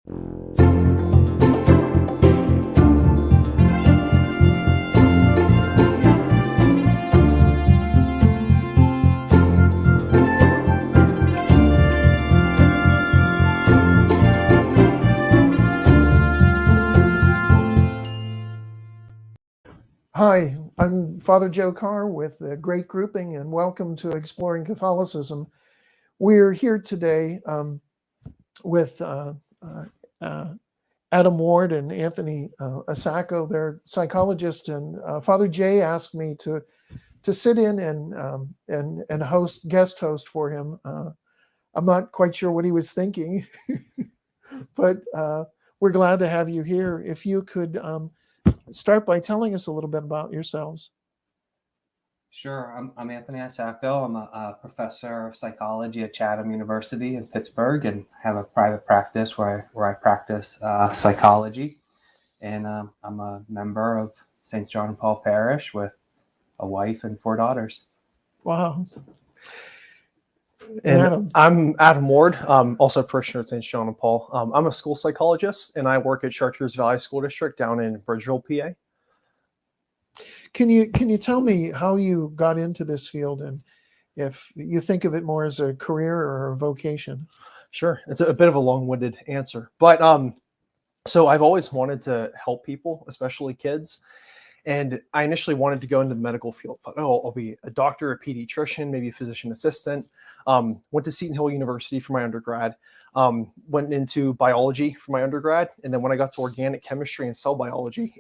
Hi, I'm Father Joe Carr with the Great Grouping, and welcome to Exploring Catholicism. We're here today with Adam Ward and Anthony Isacco. They're psychologists, and Father Jay asked me to sit in and guest host for him. I'm not quite sure what he was thinking, but we're glad to have you here. If you could start by telling us a little bit about yourselves. Sure. I'm Anthony Isacco. I'm a professor of psychology at Chatham University in Pittsburgh, and have a private practice where I practice psychology. And I'm a member of St. John and Paul Parish with a wife and 4 daughters. Wow. And Adam. I'm Adam Ward, also a parishioner at St. John and Paul. I'm a school psychologist, and I work at Chartiers Valley School District down in Bridgeville, PA. Can you tell me how you got into this field, and if you think of it more as a career or a vocation? Sure. It's a bit of a long-winded answer, but so I've always wanted to help people, especially kids. And I initially wanted to go into the medical field. Thought, I'll be a doctor, a pediatrician, maybe a physician assistant. Went to Seton Hill University for my undergrad. Went into biology for my undergrad, and then when I got to organic chemistry and cell biology,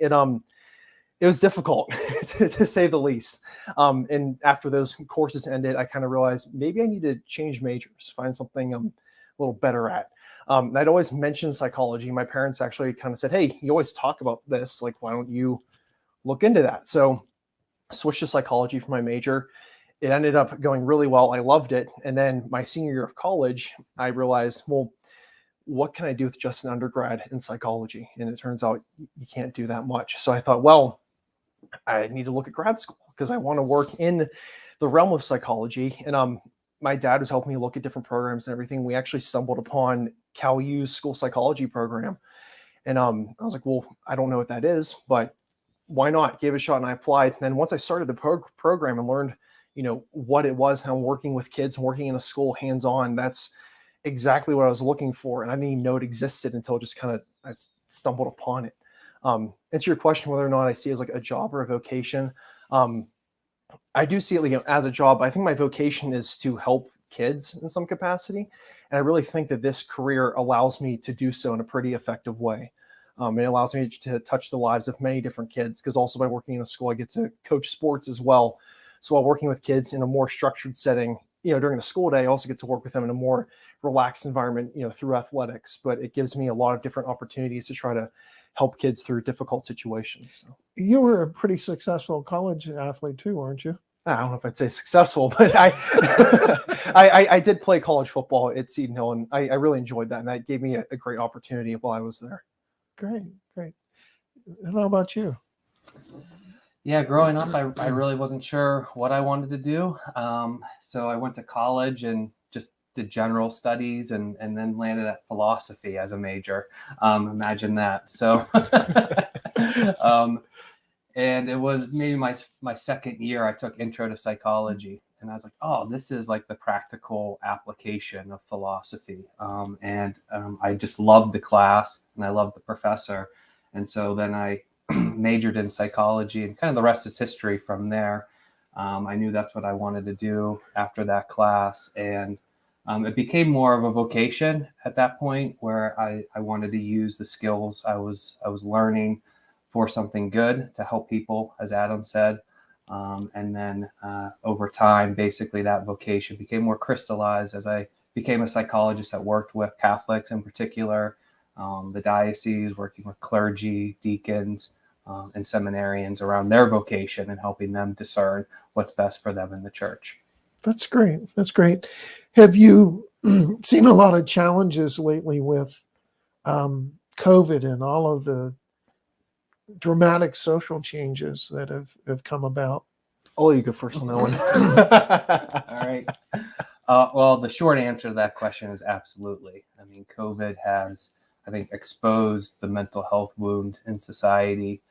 it was difficult to say the least. And after those courses ended, I kind of realized maybe I need to change majors, find something I'm a little better at. And I'd always mentioned psychology. My parents actually kind of said, "Hey, you always talk about this. Like, why don't you look into that?" So I switched to psychology for my major. It ended up going really well. I loved it. And then my senior year of college, I realized, well, what can I do with just an undergrad in psychology? And it turns out you can't do that much. So I thought, well, I need to look at grad school because I want to work in the realm of psychology. And my dad was helping me look at different programs and everything. We actually stumbled upon Cal U's school psychology program. And I was like, well, I don't know what that is, but why not? Gave it a shot, and I applied. And then once I started the program and learned, what it was, how working with kids and working in a school hands-on, that's exactly what I was looking for. And I didn't even know it existed until just kind of I stumbled upon it. Answer your question, whether or not I see it as like a job or a vocation. I do see it as a job. I think my vocation is to help kids in some capacity. And I really think that this career allows me to do so in a pretty effective way. It allows me to touch the lives of many different kids, because also by working in a school, I get to coach sports as well. So while working with kids in a more structured setting, during the school day, I also get to work with them in a more relaxed environment, through athletics. But it gives me a lot of different opportunities to try to help kids through difficult situations. So. You were a pretty successful college athlete too, weren't you? I don't know if I'd say successful, but I did play college football at Seton Hill, and I really enjoyed that. And that gave me a great opportunity while I was there. Great. And how about you? Yeah, growing up, I really wasn't sure what I wanted to do. So I went to college and just did general studies, and then landed at philosophy as a major. Imagine that. So, and it was maybe my second year, I took intro to psychology, and I was like, oh, this is like the practical application of philosophy. And I just loved the class, and I loved the professor. And so then I majored in psychology, and kind of the rest is history from there. I knew that's what I wanted to do after that class. And it became more of a vocation at that point, where I wanted to use the skills I was learning for something good to help people, as Adam said. And then over time, basically that vocation became more crystallized as I became a psychologist that worked with Catholics in particular, the diocese, working with clergy, deacons, and seminarians around their vocation and helping them discern what's best for them in the church. That's great. Have you seen a lot of challenges lately with COVID and all of the dramatic social changes that have come about? I'll let you go first on that one. All right. Well, the short answer to that question is absolutely. I mean, COVID has I think, exposed the mental health wound in society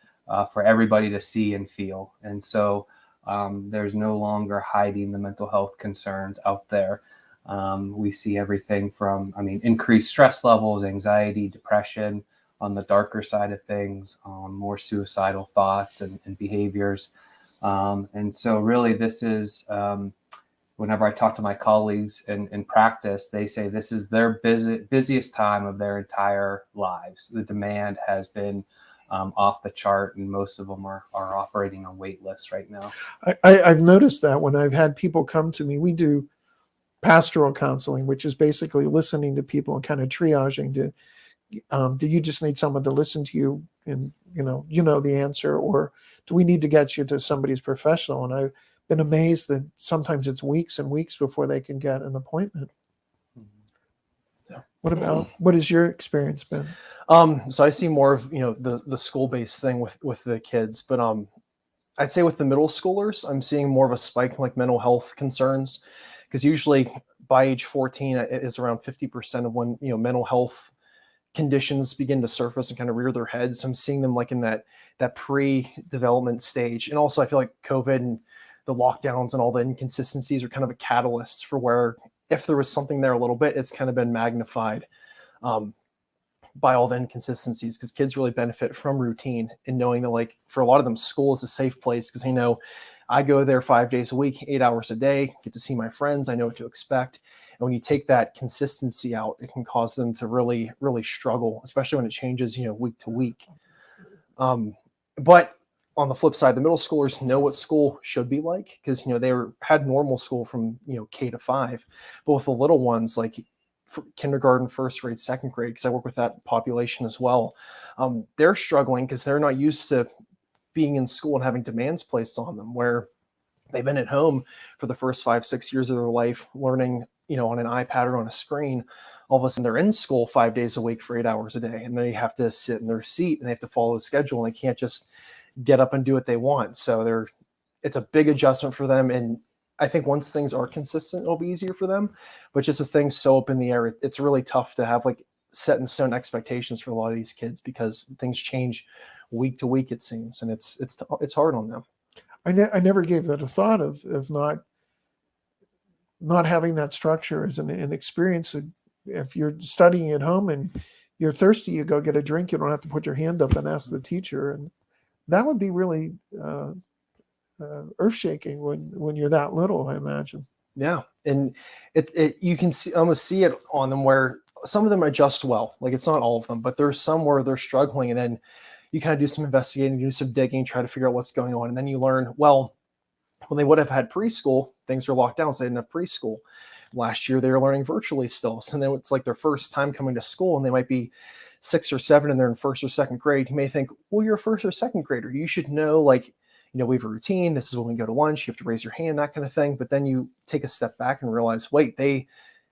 for everybody to see and feel. And so there's no longer hiding the mental health concerns out there. We see everything from, increased stress levels, anxiety, depression, on the darker side of things, more suicidal thoughts and behaviors. And so really this is, whenever I talk to my colleagues in practice, they say this is their busiest time of their entire lives. The demand has been off the chart, and most of them are operating on wait lists right now. I've noticed that when I've had people come to me, we do pastoral counseling, which is basically listening to people and kind of triaging to, do you just need someone to listen to you and you know the answer, or do we need to get you to somebody's professional? And I've been amazed that sometimes it's weeks and weeks before they can get an appointment. Yeah. What has your experience been? So I see more of, the school-based thing with the kids, but I'd say with the middle schoolers, I'm seeing more of a spike in like mental health concerns, because usually by age 14 it is around 50% of when, mental health conditions begin to surface and kind of rear their heads. I'm seeing them like in that pre-development stage. And also I feel like COVID and the lockdowns and all the inconsistencies are kind of a catalyst for where if there was something there a little bit, it's kind of been magnified by all the inconsistencies, because kids really benefit from routine and knowing that, like, for a lot of them, school is a safe place because they know I go there 5 days a week, 8 hours a day, get to see my friends. I know what to expect. And when you take that consistency out, it can cause them to really, really struggle, especially when it changes, week to week. But on the flip side, the middle schoolers know what school should be like, because, had normal school from, K to 5. But with the little ones, like kindergarten, first grade, second grade, because I work with that population as well, they're struggling because they're not used to being in school and having demands placed on them, where they've been at home for the first 5-6 years of their life learning, on an iPad or on a screen. All of a sudden they're in school 5 days a week for 8 hours a day, and they have to sit in their seat and they have to follow the schedule, and they can't just get up and do what they want. So it's a big adjustment for them. And I think once things are consistent, it'll be easier for them. But just with things so up in the air, it's really tough to have like set in stone expectations for a lot of these kids, because things change week to week, it seems, and it's hard on them. I never gave that a thought of not having that structure as an experience. If you're studying at home and you're thirsty, you go get a drink. You don't have to put your hand up and ask the teacher, and that would be really earth-shaking when you're that little, I imagine. Yeah, and it you can almost see it on them, where some of them adjust well. Like, it's not all of them, but there's some where they're struggling, and then you kind of do some investigating, do some digging, try to figure out what's going on, and then you learn, well, when they would have had preschool, things were locked down, so they didn't have preschool. Last year they were learning virtually still, so then it's like their first time coming to school, and they might be 6 or 7 and they're in first or second grade. You may think, well, you're a first or second grader, you should know, like, we have a routine. This is when we go to lunch. You have to raise your hand, that kind of thing. But then you take a step back and realize, wait, they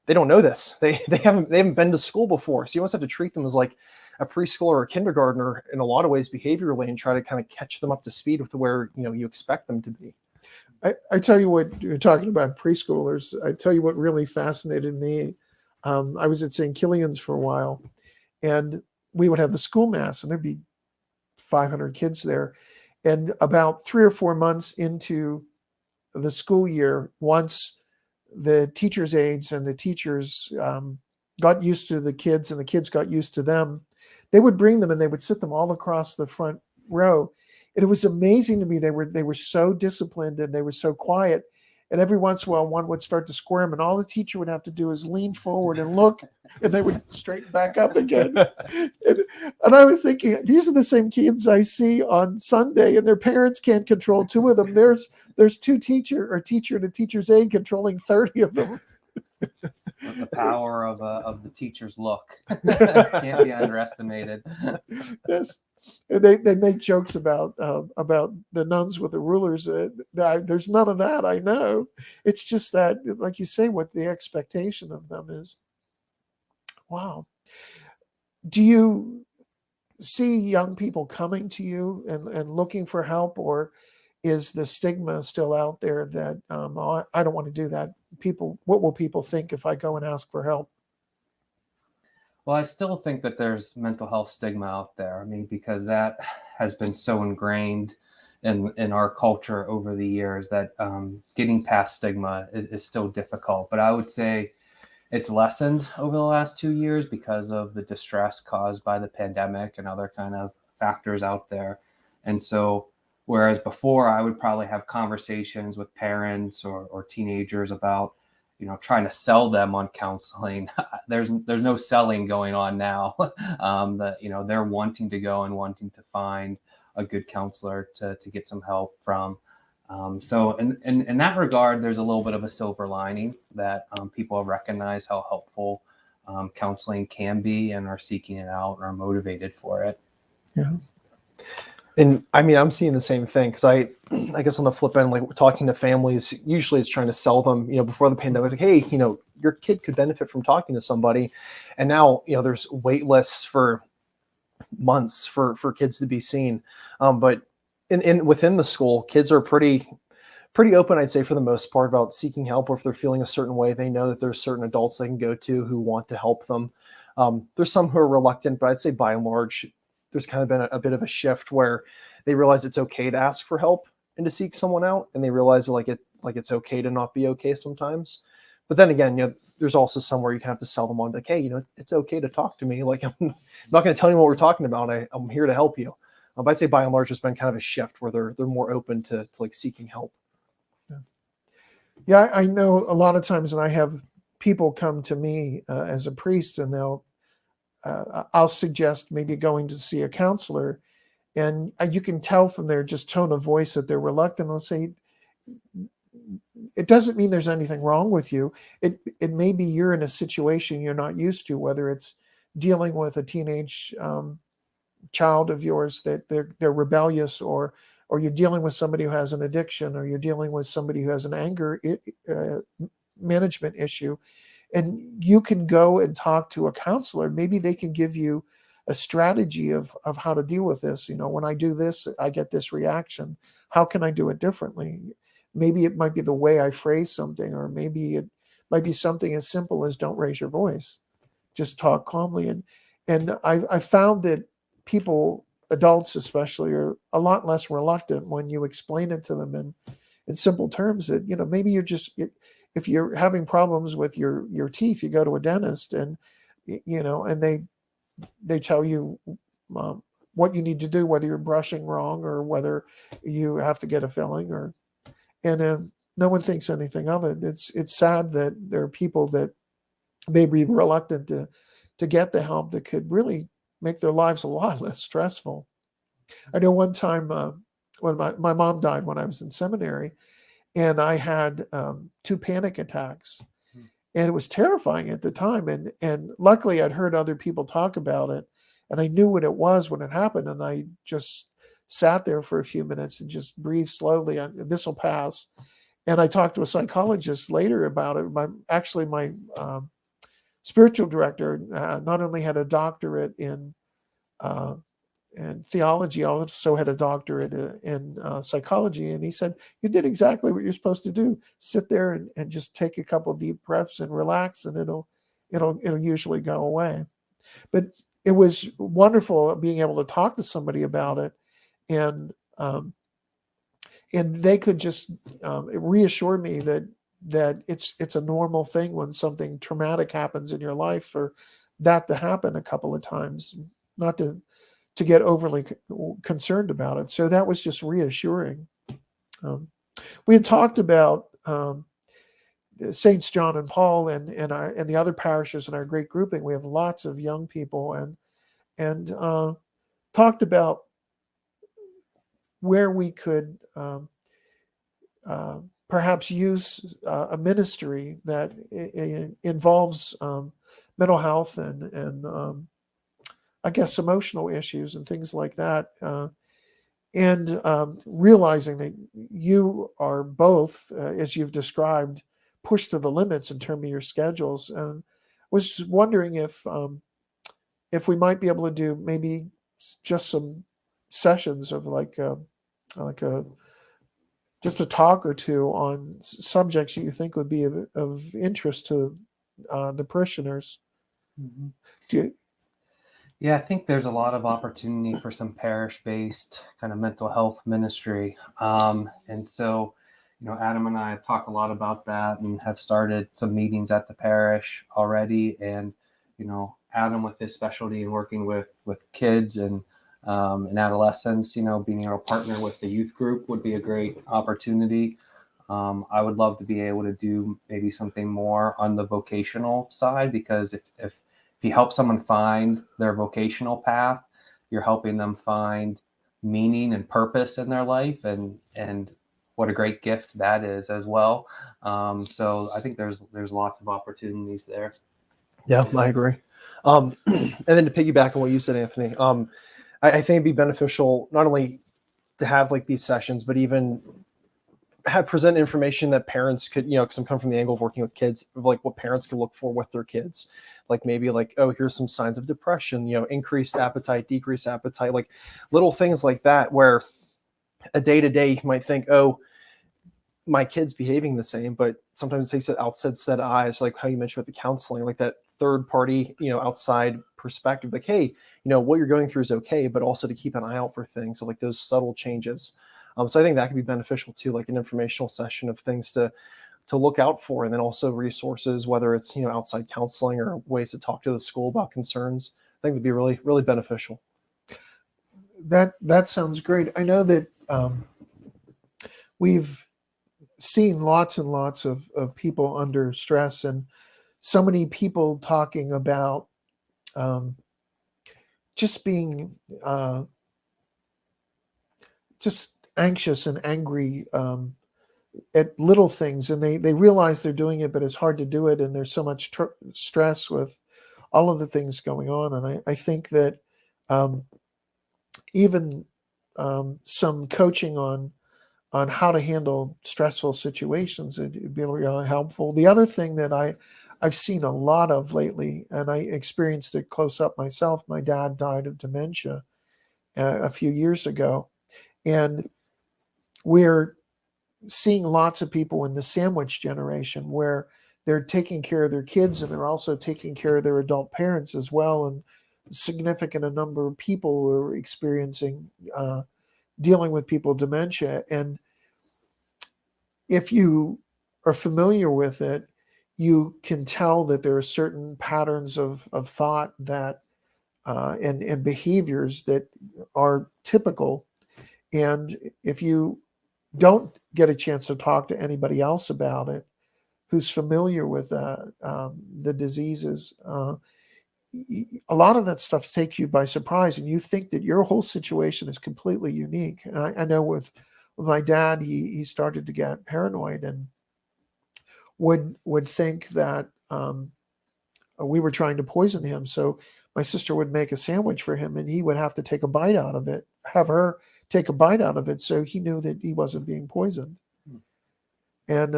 don't know this. They haven't been to school before. So you almost have to treat them as like a preschooler or a kindergartner in a lot of ways behaviorally, and try to kind of catch them up to speed with where you expect them to be. I tell you what, you're talking about preschoolers. I tell you what really fascinated me. I was at St. Killian's for a while, and we would have the school mass, and there'd be 500 kids there. And about 3 or 4 months into the school year, once the teachers' aides and the teachers got used to the kids and the kids got used to them, they would bring them and they would sit them all across the front row. And it was amazing to me. They were so disciplined and they were so quiet. And every once in a while, one would start to squirm, and all the teacher would have to do is lean forward and look, and they would straighten back up again. And I was thinking, these are the same kids I see on Sunday, and their parents can't control 2 of them. There's 2 teacher and a teacher's aide controlling 30 of them. The power of the teacher's look can't be underestimated. Yes. They make jokes about the nuns with the rulers. There's none of that, I know. It's just that, like you say, what the expectation of them is. Wow. Do you see young people coming to you and looking for help, or is the stigma still out there that I don't want to do that? What will people think if I go and ask for help? Well, I still think that there's mental health stigma out there. I mean, because that has been so ingrained in our culture over the years that getting past stigma is still difficult. But I would say it's lessened over the last 2 years because of the distress caused by the pandemic and other kind of factors out there. And so, whereas before I would probably have conversations with parents or teenagers about, trying to sell them on counseling. There's no selling going on now. That they're wanting to go and wanting to find a good counselor to get some help from. So in that regard, there's a little bit of a silver lining that people recognize how helpful counseling can be and are seeking it out and are motivated for it. Yeah. And I mean, I'm seeing the same thing because I guess on the flip end, like talking to families, usually it's trying to sell them, before the pandemic, like, hey, your kid could benefit from talking to somebody. And now, there's wait lists for months for kids to be seen. But within the school, kids are pretty open, I'd say, for the most part, about seeking help, or if they're feeling a certain way, they know that there's certain adults they can go to who want to help them. There's some who are reluctant, but I'd say by and large, there's kind of been a bit of a shift where they realize it's okay to ask for help and to seek someone out, and they realize it's okay to not be okay sometimes. But then again, there's also somewhere you can have to sell them on, like, hey, it's okay to talk to me. Like, I'm not going to tell you what we're talking about. I'm here to help you. But I'd say by and large, it's been kind of a shift where they're more open to like seeking help. Yeah, I know a lot of times when I have people come to me as a priest, and I'll suggest maybe going to see a counselor, and you can tell from their just tone of voice that they're reluctant. I'll say, it doesn't mean there's anything wrong with you. It may be you're in a situation you're not used to, whether it's dealing with a teenage child of yours that they're rebellious, or you're dealing with somebody who has an addiction, or you're dealing with somebody who has an anger management issue, and you can go and talk to a counselor. Maybe they can give you a strategy of how to deal with this. When I do this, I get this reaction. How can I do it differently? Maybe it might be the way I phrase something, or maybe it might be something as simple as don't raise your voice, just talk calmly. And I found that people, adults especially, are a lot less reluctant when you explain it to them in simple terms. That maybe if you're having problems with your teeth, you go to a dentist, and and they tell you what you need to do, whether you're brushing wrong or whether you have to get a filling, and no one thinks anything of it. It's sad that there are people that may be reluctant to get the help that could really make their lives a lot less stressful. I know one time when my mom died when I was in seminary, and I had 2 panic attacks, and it was terrifying at the time. And luckily, I'd heard other people talk about it, and I knew what it was when it happened. And I just sat there for a few minutes and just breathed slowly. And this will pass. And I talked to a psychologist later about it. My spiritual director not only had a doctorate in theology, also had a doctorate in psychology. And he said, you did exactly what you're supposed to do. Sit there and just take a couple deep breaths and relax, and it'll usually go away. But it was wonderful being able to talk to somebody about it, and they could just reassure me that it's a normal thing when something traumatic happens in your life for that to happen a couple of times, not to get overly concerned about it. So that was just reassuring. We had talked about Saints John and Paul and the other parishes in our great grouping. We have lots of young people, and talked about where we could perhaps use a ministry that involves mental health and I guess emotional issues and things like that, and realizing that you are both, as you've described, pushed to the limits in terms of your schedules, and was wondering if we might be able to do maybe just some sessions of like a just a talk or two on subjects that you think would be of interest to the parishioners. Mhm. Do you, Yeah, I think there's a lot of opportunity for some parish-based kind of mental health ministry. And so, Adam and I have talked a lot about that and have started some meetings at the parish already. And, Adam with his specialty in working with kids and adolescents, being able to partner with the youth group would be a great opportunity. I would love to be able to do maybe something more on the vocational side, because if you help someone find their vocational path, you're helping them find meaning and purpose in their life, and what a great gift that is as well. So I think there's lots of opportunities there. Yeah, I agree. And then to piggyback on what you said, Anthony, I think it'd be beneficial not only to have like these sessions, but even have present information that parents could, because I'm coming from the angle of working with kids, of like what parents can look for with their kids. Like maybe like, oh, here's some signs of depression, increased appetite, decreased appetite, like little things like that, where a day to day you might think, oh, my kid's behaving the same, but sometimes it takes that outside set of eyes, like how you mentioned with the counseling, like that third party, outside perspective, like, hey, what you're going through is okay, but also to keep an eye out for things. So like those subtle changes. So I think that could be beneficial too, like an informational session of things to look out for, and then also resources, whether it's outside counseling or ways to talk to the school about concerns. I think it'd be really, really beneficial. that sounds great. I know that we've seen lots and lots of people under stress, and so many people talking about just being just anxious and angry at little things, and they realize they're doing it, but it's hard to do it, and there's so much stress with all of the things going on. And I think that um, even some coaching on how to handle stressful situations, it'd be really helpful. The other thing that I've seen a lot of lately, and I experienced it close up myself. My dad died of dementia a few years ago, and we're seeing lots of people in the sandwich generation where they're taking care of their kids and they're also taking care of their adult parents as well. And significant a number of people who are experiencing dealing with people with dementia. And if you are familiar with it, you can tell that there are certain patterns of thought that and behaviors that are typical. And if you don't get a chance to talk to anybody else about it who's familiar with the diseases, a lot of that stuff takes you by surprise, and you think that your whole situation is completely unique. And I know with my dad, he started to get paranoid and would think that we were trying to poison him. So my sister would make a sandwich for him, and he would have to take a bite out of it, have her take a bite out of it, so he knew that he wasn't being poisoned. And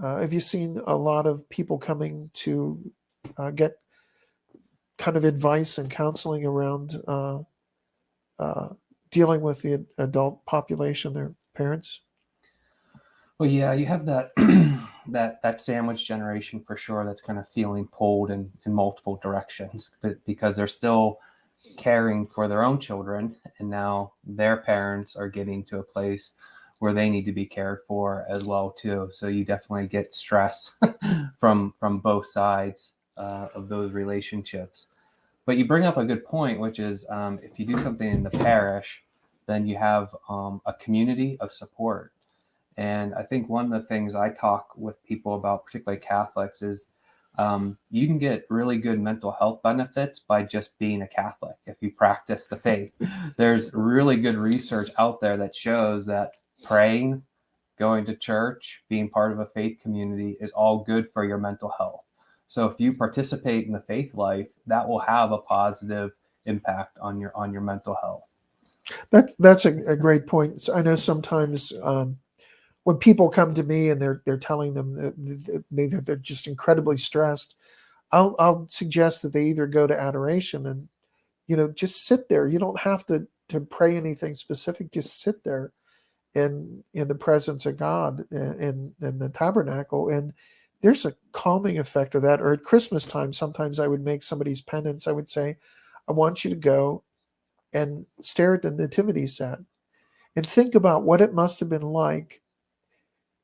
have you seen a lot of people coming to get kind of advice and counseling around dealing with the adult population, their parents? Well, yeah, you have that that sandwich generation for sure that's kind of feeling pulled in multiple directions, but because they're still caring for their own children, and now their parents are getting to a place where they need to be cared for as well too. So you definitely get stress from both sides of those relationships. But you bring up a good point, which is if you do something in the parish, then you have a community of support. And I think one of the things I talk with people about, particularly Catholics, is you can get really good mental health benefits by just being a Catholic if you practice the faith. There's really good research out there that shows that praying, going to church, being part of a faith community is all good for your mental health. So if you participate in the faith life, that will have a positive impact on your mental health. That's a great point. So I know sometimes when people come to me and they're telling them that they're just incredibly stressed, I'll suggest that they either go to adoration and just sit there. You don't have to pray anything specific. Just sit there in the presence of God in the tabernacle, and there's a calming effect of that. Or at Christmas time, sometimes I would make somebody's penance. I would say, I want you to go and stare at the nativity set and think about what it must have been like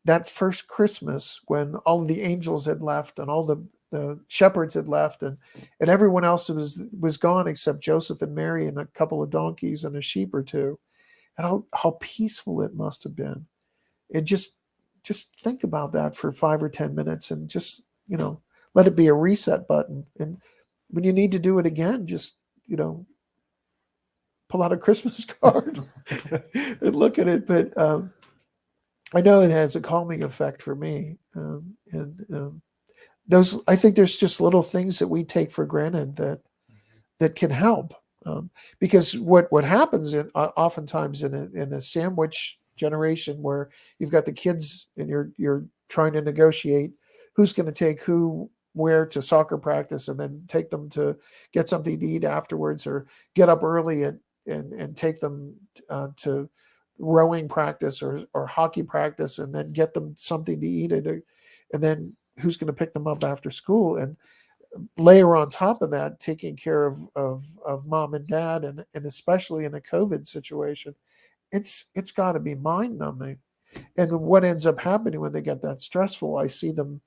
that first Christmas when all of the angels had left and all the shepherds had left, and everyone else was gone except Joseph and Mary and a couple of donkeys and a sheep or two. And how peaceful it must have been. And just think about that for 5 or 10 minutes, and just, let it be a reset button. And when you need to do it again, just, pull out a Christmas card and look at it. But I know it has a calming effect for me. I think there's just little things that we take for granted that can help. Because what happens oftentimes in a sandwich generation where you've got the kids and you're trying to negotiate who's going to take who where to soccer practice, and then take them to get something to eat afterwards, or get up early and take them to rowing practice or hockey practice, and then get them something to eat, and then who's going to pick them up after school, and layer on top of that taking care of mom and dad, and especially in a COVID situation, it's got to be mind numbing. And what ends up happening when they get that stressful, I see them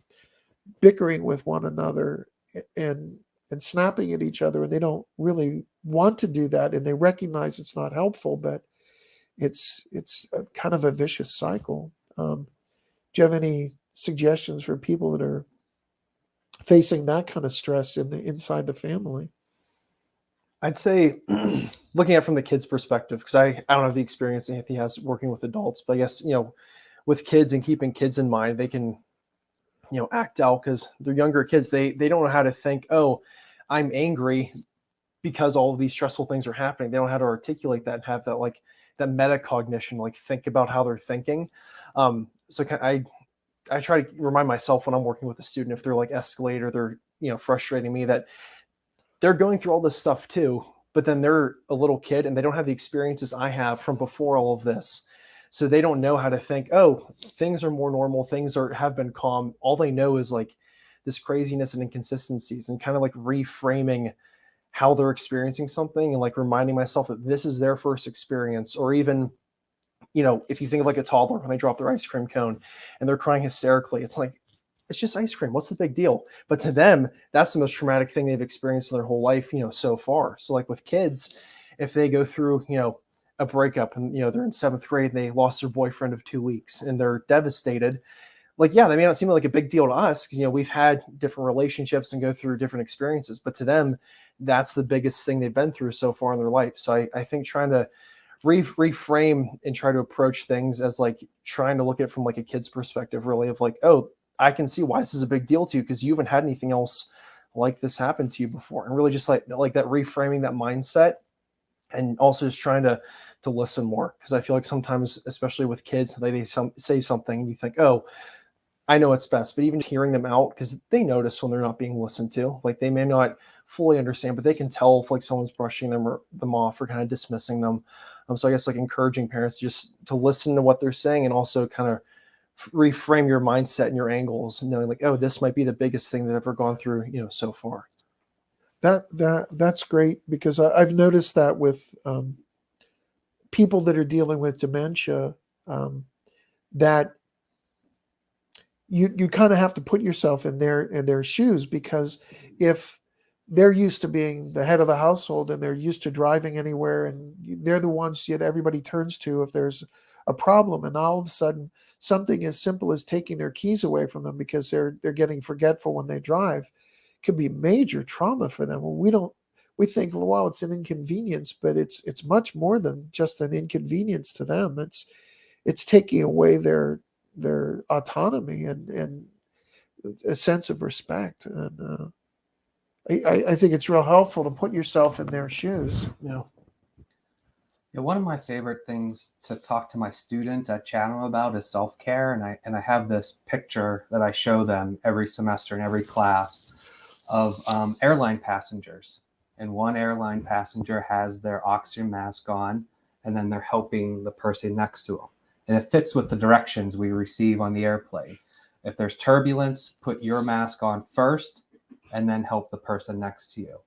bickering with one another and snapping at each other, and they don't really want to do that, and they recognize it's not helpful, but it's a kind of a vicious cycle. Do you have any suggestions for people that are facing that kind of stress inside the family? I'd say looking at it from the kid's perspective, because I don't have the experience Anthony has working with adults, but I guess, with kids and keeping kids in mind, they can, act out because they're younger kids. They don't know how to think, oh, I'm angry because all of these stressful things are happening. They don't know how to articulate that and have that, like, that metacognition, like think about how they're thinking. So I try to remind myself when I'm working with a student, if they're like escalate or they're, frustrating me, that they're going through all this stuff too, but then they're a little kid and they don't have the experiences I have from before all of this. So they don't know how to think, oh, things are more normal. Things have been calm. All they know is like this craziness and inconsistencies, and kind of like reframing how they're experiencing something, and like reminding myself that this is their first experience. Or even, if you think of like a toddler when they drop their ice cream cone and they're crying hysterically, it's like, it's just ice cream. What's the big deal? But to them, that's the most traumatic thing they've experienced in their whole life, so far. So like with kids, if they go through, a breakup and, they're in 7th grade and they lost their boyfriend of 2 weeks and they're devastated, like, yeah, they may not seem like a big deal to us because, we've had different relationships and go through different experiences, but to them, that's the biggest thing they've been through so far in their life. So I think trying to reframe and try to approach things as like trying to look at it from like a kid's perspective, really, of like, oh, I can see why this is a big deal to you because you haven't had anything else like this happen to you before. And really just like that reframing that mindset, and also just trying to listen more. Because I feel like sometimes, especially with kids, they say something and you think, oh, I know it's best, but even hearing them out, because they notice when they're not being listened to. Like they may not fully understand, but they can tell if like someone's brushing them off or kind of dismissing them. So I guess like encouraging parents just to listen to what they're saying, and also kind of reframe your mindset and your angles, knowing like, oh, this might be the biggest thing that I've ever gone through, so far. That's great, because I've noticed that with people that are dealing with dementia, that you kind of have to put yourself in their shoes, because if they're used to being the head of the household and they're used to driving anywhere, and they're the ones that everybody turns to if there's a problem, and all of a sudden something as simple as taking their keys away from them because they're getting forgetful when they drive could be major trauma for them. We think, well, wow, it's an inconvenience, but it's much more than just an inconvenience to them. It's taking away their autonomy and a sense of respect. And I think it's real helpful to put yourself in their shoes. Yeah. Yeah, one of my favorite things to talk to my students at Chatham about is self-care, and I have this picture that I show them every semester in every class of airline passengers. And one airline passenger has their oxygen mask on, and then they're helping the person next to them. And it fits with the directions we receive on the airplane. If there's turbulence, put your mask on first and then help the person next to you.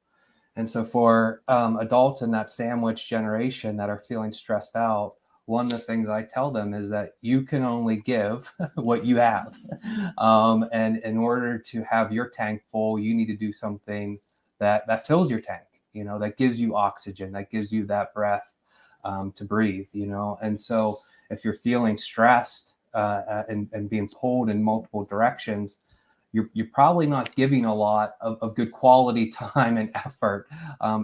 And so for adults in that sandwich generation that are feeling stressed out, one of the things I tell them is that you can only give what you have. And in order to have your tank full, you need to do something that fills your tank, that gives you oxygen, that gives you that breath to breathe, And so if you're feeling stressed and being pulled in multiple directions, you're probably not giving a lot of good quality time and effort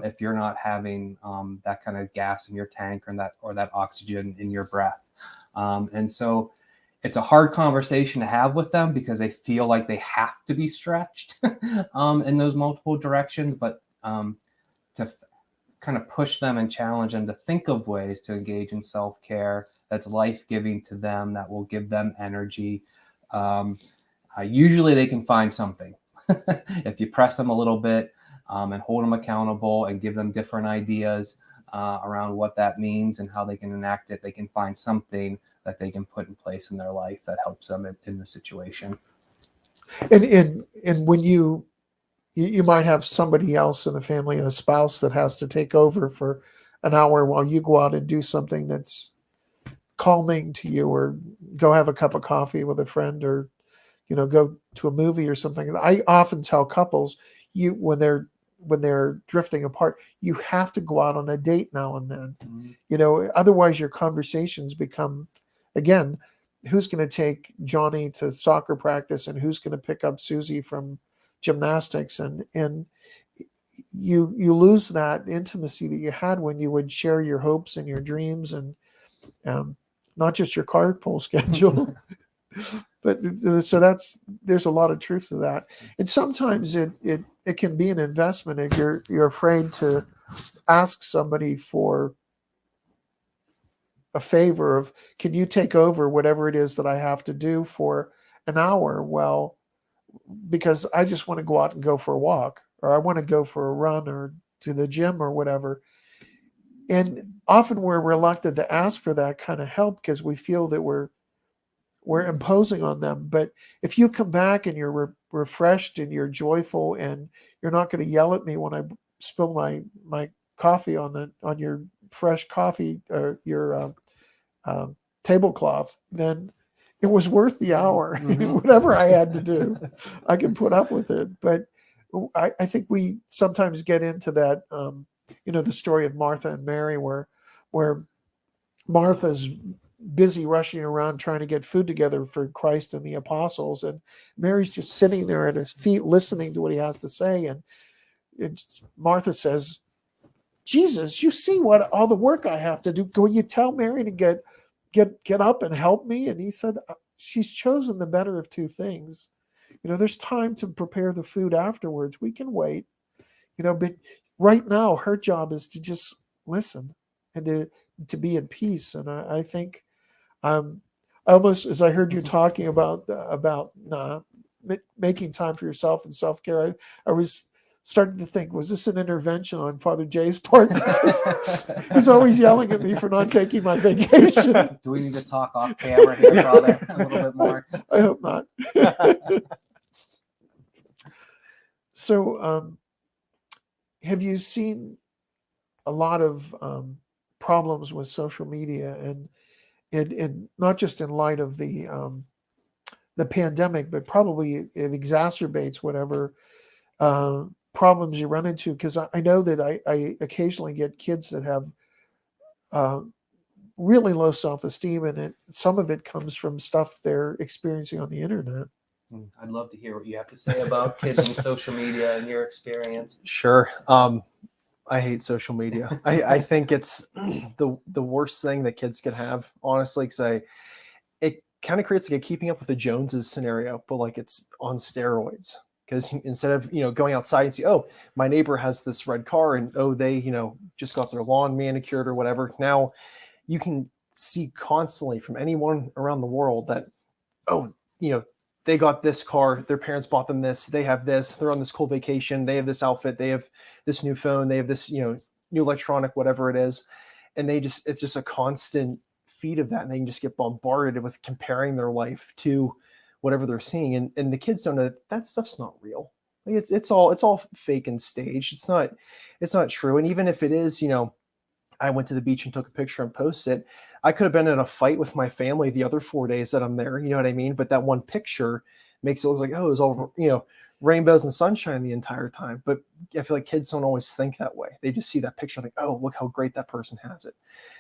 if you're not having that kind of gas in your tank or that oxygen in your breath. And so it's a hard conversation to have with them because they feel like they have to be stretched in those multiple directions, but to kind of push them and challenge them to think of ways to engage in self-care that's life-giving to them, that will give them energy. Usually they can find something. If you press them a little bit and hold them accountable and give them different ideas around what that means and how they can enact it, they can find something that they can put in place in their life that helps them in the situation. And when you might have somebody else in the family, a spouse that has to take over for an hour while you go out and do something that's calming to you, or go have a cup of coffee with a friend, or go to a movie or something. I often tell couples, when they're drifting apart, you have to go out on a date now and then. Mm-hmm. Otherwise your conversations become, again, who's going to take Johnny to soccer practice and who's going to pick up Susie from gymnastics, and you lose that intimacy that you had when you would share your hopes and your dreams, and not just your carpool schedule. But so there's a lot of truth to that. And sometimes it can be an investment if you're afraid to ask somebody for a favor of, can you take over whatever it is that I have to do for an hour? Well, because I just want to go out and go for a walk, or I want to go for a run, or to the gym, or whatever. And often we're reluctant to ask for that kind of help because we feel that we're imposing on them. But if you come back and you're refreshed and you're joyful, and you're not going to yell at me when I spill my coffee on your fresh coffee, your tablecloth, then it was worth the hour. Mm-hmm. Whatever I had to do, I can put up with it. But I think we sometimes get into that, the story of Martha and Mary, where Martha's busy rushing around trying to get food together for Christ and the apostles, and Mary's just sitting there at his feet listening to what he has to say. And Martha says, Jesus, you see what all the work I have to do. Will you tell Mary to get up and help me? And he said, she's chosen the better of two things. There's time to prepare the food afterwards. We can wait, but right now her job is to just listen and to be in peace. And I think almost, as I heard you talking about making time for yourself and self-care, I was starting to think, was this an intervention on Father Jay's part? Because he's always yelling at me for not taking my vacation. Do we need to talk off camera here, Father, a little bit more? I hope not. So have you seen a lot of problems with social media, and not just in light of the pandemic, but probably it exacerbates whatever problems you run into? Because I know that I occasionally get kids that have really low self-esteem, and some of it comes from stuff they're experiencing on the internet. I'd love to hear what you have to say about kids and social media and your experience. Sure. I hate social media. I think it's the worst thing that kids can have, honestly, because it kind of creates like a keeping up with the Joneses scenario, but like it's on steroids. Because instead of going outside and see, oh, my neighbor has this red car, and oh, they just got their lawn manicured or whatever. Now you can see constantly from anyone around the world that, oh, they got this car, their parents bought them this, they have this, they're on this cool vacation, they have this outfit, they have this new phone, they have this, new electronic, whatever it is. And it's just a constant feed of that. And they can just get bombarded with comparing their life to whatever they're seeing, and the kids don't know that stuff's not real. Like it's all fake and staged. It's not true. And even if it is, I went to the beach and took a picture and posted it. I could have been in a fight with my family the other 4 days that I'm there. You know what I mean? But that one picture makes it look like, oh, it was all, rainbows and sunshine the entire time. But I feel like kids don't always think that way. They just see that picture and think, oh, look how great that person has it.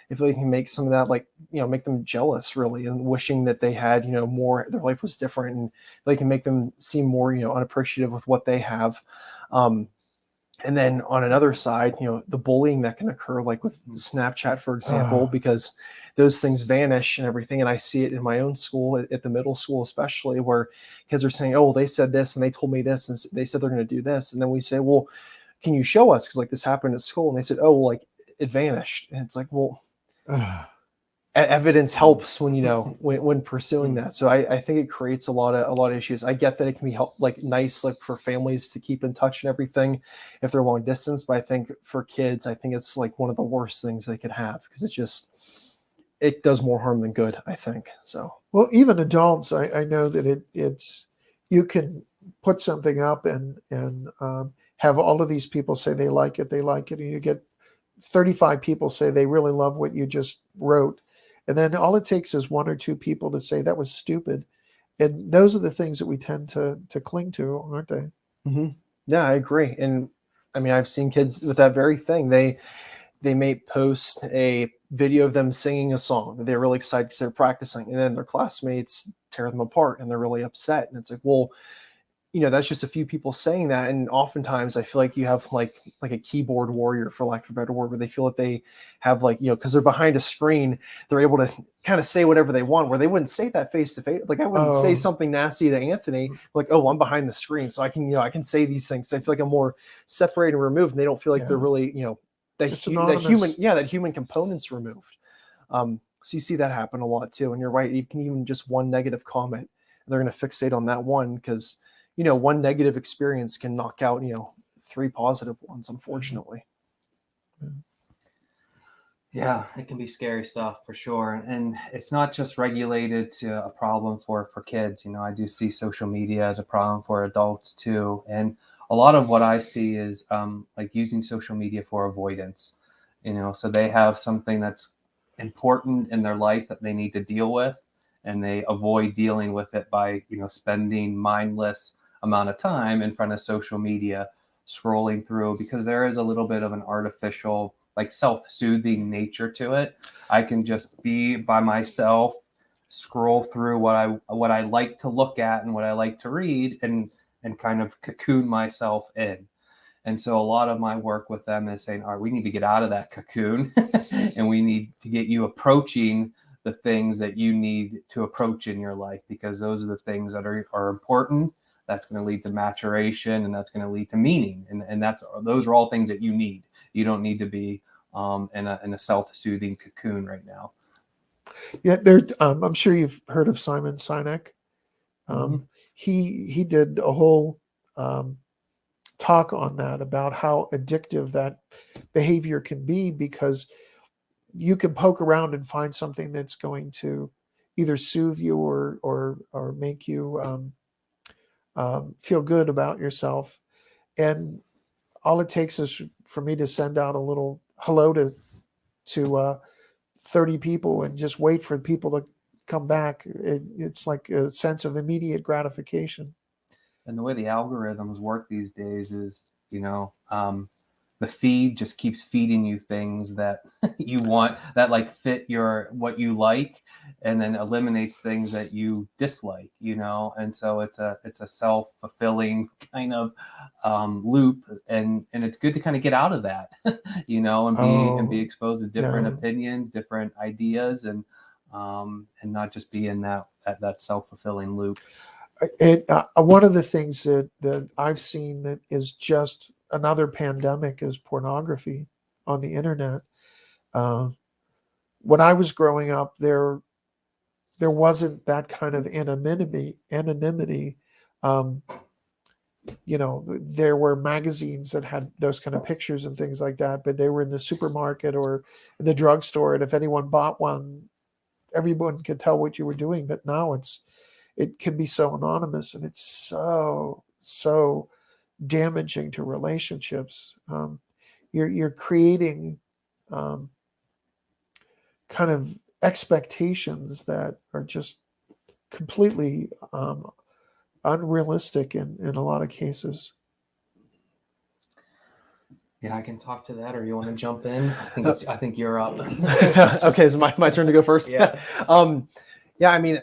I feel like you can make some of that, like, make them jealous really, and wishing that they had, more, their life was different, and they can make them seem more, unappreciative with what they have. And then on another side, the bullying that can occur, like with Snapchat, for example, because those things vanish and everything. And I see it in my own school, at the middle school especially, where kids are saying, oh, well, they said this and they told me this and they said they're going to do this. And then we say, well, can you show us? Because like this happened at school. And they said, oh, well, like it vanished. And it's like, well, evidence helps when when pursuing that. So I think it creates a lot of issues. I get that it can be nice, like for families to keep in touch and everything if they're long distance, but I think for kids, I think it's like one of the worst things they could have, because it does more harm than good, I think. So Well, even adults, I know that it's you can put something up and have all of these people say they like it, and you get 35 people say they really love what you just wrote. And then all it takes is one or two people to say that was stupid. And those are the things that we tend to cling to, aren't they? Mm-hmm. Yeah, I agree. And I mean, I've seen kids with that very thing. They may post a video of them singing a song that they're really excited because they're practicing, and then their classmates tear them apart and they're really upset. And it's like, well, that's just a few people saying that. And oftentimes I feel like you have like a keyboard warrior, for lack of a better word, where they feel that they have because they're behind a screen, they're able to kind of say whatever they want, where they wouldn't say that face to face. Like I wouldn't say something nasty to Anthony, like, oh, I'm behind the screen, so I can, I can say these things. So I feel like I'm more separated and removed, and they don't feel like they're really, that human component's removed. So you see that happen a lot too. And you're right, you can even just one negative comment, they're going to fixate on that one, because one negative experience can knock out, 3 positive ones, unfortunately. Yeah, it can be scary stuff for sure. And it's not just regulated to a problem for kids. I do see social media as a problem for adults too. And a lot of what I see is like using social media for avoidance, so they have something that's important in their life that they need to deal with, and they avoid dealing with it by, spending mindless amount of time in front of social media, scrolling through, because there is a little bit of an artificial, like self-soothing nature to it. I can just be by myself, scroll through what I like to look at and what I like to read, and kind of cocoon myself in. And so a lot of my work with them is saying, all right, we need to get out of that cocoon and we need to get you approaching the things that you need to approach in your life, because those are the things that are important. That's going to lead to maturation, and that's going to lead to meaning. And those are all things that you need. You don't need to be in a self-soothing cocoon right now. Yeah, I'm sure you've heard of Simon Sinek. He did a whole talk on that, about how addictive that behavior can be, because you can poke around and find something that's going to either soothe you or make you feel good about yourself. And all it takes is for me to send out a little hello to 30 people and just wait for people to come back. It's like a sense of immediate gratification. And the way the algorithms work these days is, the feed just keeps feeding you things that you want, that like fit what you like, and then eliminates things that you dislike, and so it's a self-fulfilling kind of loop, and it's good to kind of get out of that, and be exposed to different opinions, different ideas, and not just be in that self-fulfilling loop. One of the things that I've seen that is just another pandemic is pornography on the internet. When I was growing up, there wasn't that kind of anonymity. There were magazines that had those kind of pictures and things like that, but they were in the supermarket or in the drugstore, and if anyone bought one, everyone could tell what you were doing. But now it can be so anonymous, and it's so damaging to relationships. You're creating kind of expectations that are just completely unrealistic in a lot of cases. Yeah, I can talk to that, or you want to jump in? I think you're up. Okay, so my turn to go first. Yeah. Yeah, I mean,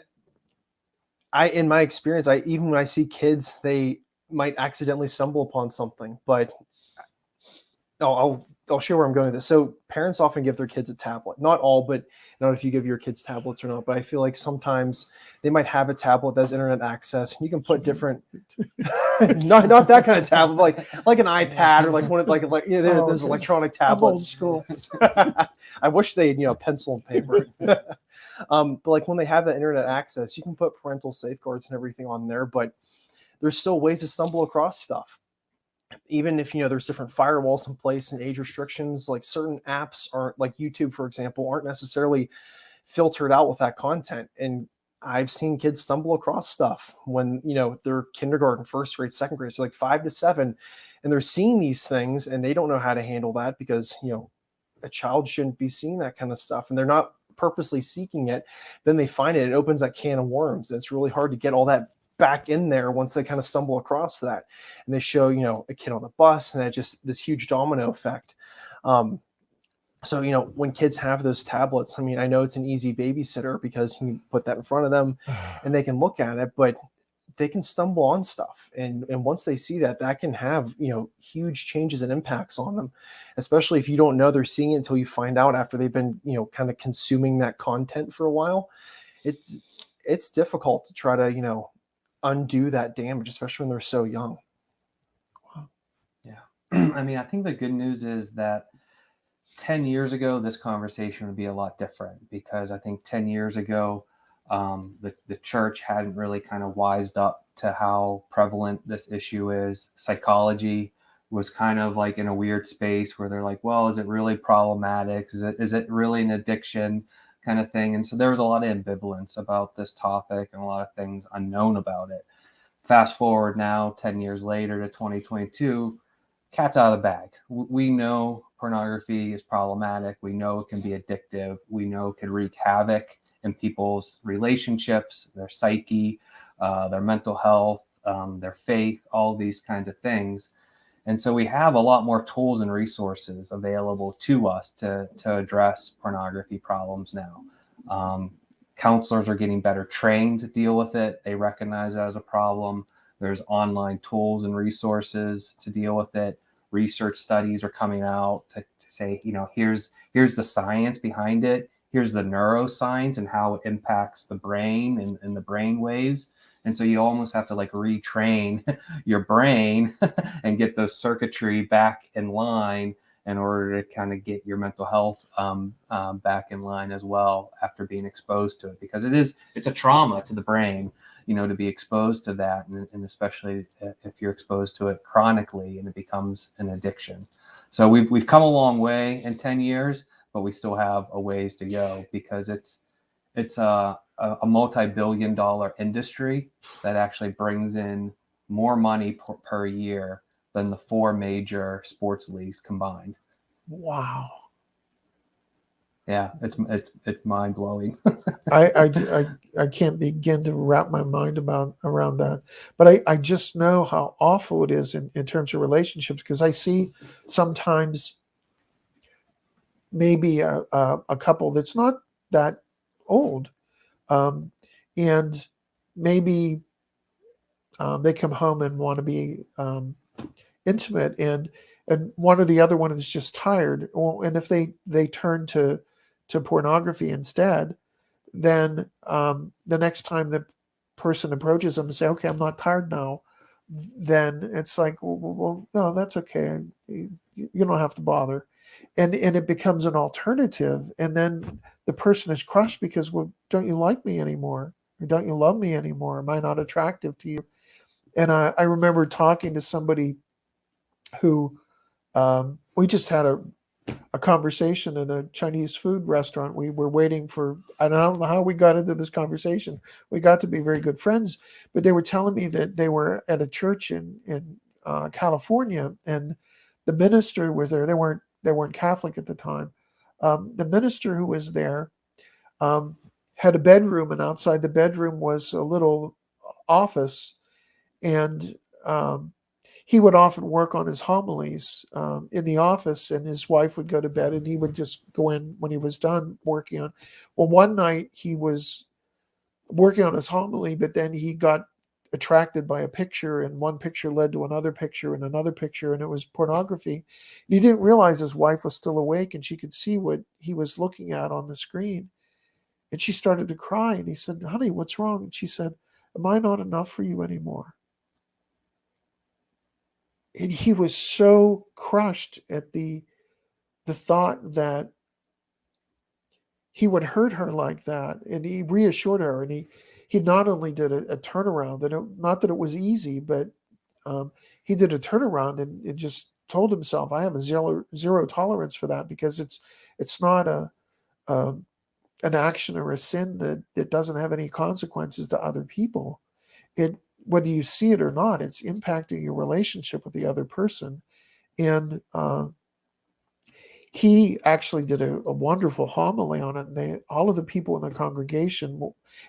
in my experience, even when I see kids, they might accidentally stumble upon something, but I'll share where I'm going with this. So parents often give their kids a tablet. Not all, but I don't know if you give your kids tablets or not, but I feel like sometimes they might have a tablet that has internet access, and you can put different not that kind of tablet, but like an iPad or like one of there's electronic I'm old tablets. school. I wish they'd pencil and paper. But like when they have that internet access, you can put parental safeguards and everything on there, but there's still ways to stumble across stuff. Even if there's different firewalls in place and age restrictions, like certain apps aren't, like YouTube, for example, aren't necessarily filtered out with that content. And I've seen kids stumble across stuff when they're kindergarten, first grade, second grade, so like 5 to 7, and they're seeing these things and they don't know how to handle that because a child shouldn't be seeing that kind of stuff, and they're not purposely seeking it. Then they find it opens that can of worms, and it's really hard to get all that back in there once they kind of stumble across that. And they show a kid on the bus, and that just this huge domino effect. So when kids have those tablets, I mean, I know it's an easy babysitter because you can put that in front of them and they can look at it, but they can stumble on stuff, and once they see that can have huge changes and impacts on them, especially if you don't know they're seeing it until you find out after they've been kind of consuming that content for a while. It's difficult to try to undo that damage, especially when they're so young. Yeah. I mean, I think the good news is that 10 years ago, this conversation would be a lot different, because I think 10 years ago, the church hadn't really kind of wised up to how prevalent this issue is. Psychology was kind of like in a weird space where they're like, well, is it really problematic? Is it really an addiction kind of thing? And so there was a lot of ambivalence about this topic and a lot of things unknown about it. Fast forward now, 10 years later to 2022, cat's out of the bag. We know pornography is problematic. We know it can be addictive. We know it can wreak havoc in people's relationships, their psyche, their mental health, their faith, all these kinds of things. And so we have a lot more tools and resources available to us to address pornography problems now. Counselors are getting better trained to deal with it. They recognize it as a problem. There's online tools and resources to deal with it. Research studies are coming out to say, here's the science behind it. Here's the neuroscience and how it impacts the brain and the brain waves. And so you almost have to like retrain your brain and get those circuitry back in line in order to kind of get your mental health back in line as well after being exposed to it, because it's a trauma to the brain, to be exposed to that, and especially if you're exposed to it chronically and it becomes an addiction. So we've come a long way in 10 years, but we still have a ways to go, because it's a multi-billion-dollar industry that actually brings in more money per year than the 4 major sports leagues combined. Wow. Yeah, it's mind blowing. I can't begin to wrap my mind around that, but I just know how awful it is in terms of relationships, because I see sometimes maybe a couple that's not that old, and maybe they come home and want to be intimate, and one or the other one is just tired, and if they turn to pornography instead, then the next time the person approaches them and say, okay, I'm not tired now, then it's like, well no, that's okay. You don't have to bother. And it becomes an alternative. And then the person is crushed because, well, don't you like me anymore? Or don't you love me anymore? Am I not attractive to you? And I remember talking to somebody who we just had a conversation in a Chinese food restaurant. We were waiting for, I don't know how we got into this conversation. We got to be very good friends, but they were telling me that they were at a church in California, and the minister was there. They weren't Catholic at the time. The minister who was there had a bedroom, and outside the bedroom was a little office, and he would often work on his homilies in the office, and his wife would go to bed, and he would just go in when he was done working on. Well, one night he was working on his homily, but then he got attracted by a picture, and one picture led to another picture and another picture, and it was pornography. And he didn't realize his wife was still awake, and she could see what he was looking at on the screen. And she started to cry, and he said, "Honey, what's wrong?" And she said, "Am I not enough for you anymore?" And he was so crushed at the thought that he would hurt her like that. And he reassured her, and he not only did a turnaround, and not that it was easy, but he did a turnaround and just told himself, "I have a zero tolerance for that, because it's not an action or a sin that doesn't have any consequences to other people. It, whether you see it or not, it's impacting your relationship with the other person." And he actually did a wonderful homily on it. And all of the people in the congregation,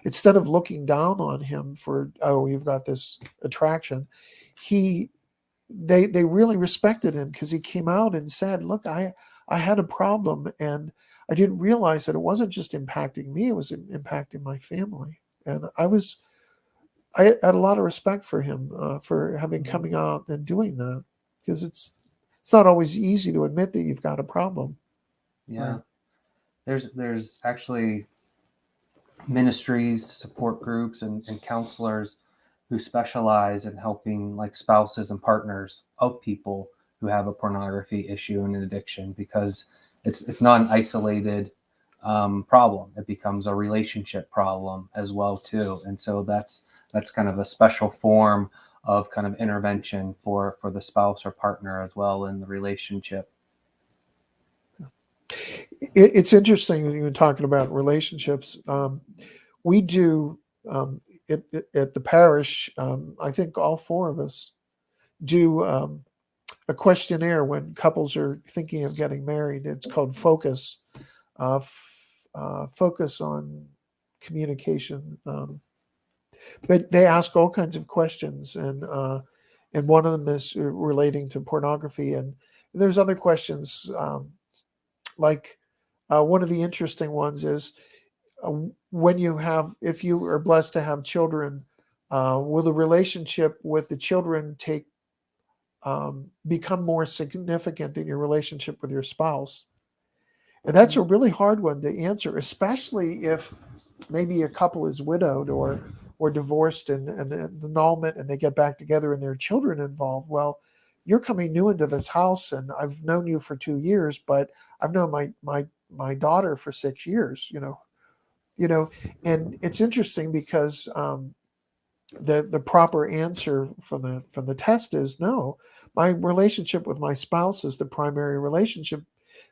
instead of looking down on him for, "Oh, you've got this attraction," they really respected him, because he came out and said, "Look, I had a problem, and I didn't realize that it wasn't just impacting me; it was impacting my family." And I had a lot of respect for him for having coming out and doing that, because it's not always easy to admit that you've got a problem. Yeah. There's actually ministries, support groups, and counselors who specialize in helping like spouses and partners of people who have a pornography issue and an addiction, because it's not an isolated problem. It becomes a relationship problem as well too. And so that's kind of a special form of kind of intervention for the spouse or partner as well in the relationship. It's interesting when you're talking about relationships. We do at the parish. I think all four of us do a questionnaire when couples are thinking of getting married. It's called Focus. Focus on communication. But they ask all kinds of questions, and one of them is relating to pornography, and there's other questions like one of the interesting ones is if you are blessed to have children, will the relationship with the children become more significant than your relationship with your spouse? And that's a really hard one to answer, especially if maybe a couple is widowed or divorced and an annulment, and they get back together and there are children involved. Well, you're coming new into this house, and I've known you for 2 years, but I've known my daughter for 6 years, and it's interesting because the proper answer from the test is no. My relationship with my spouse is the primary relationship,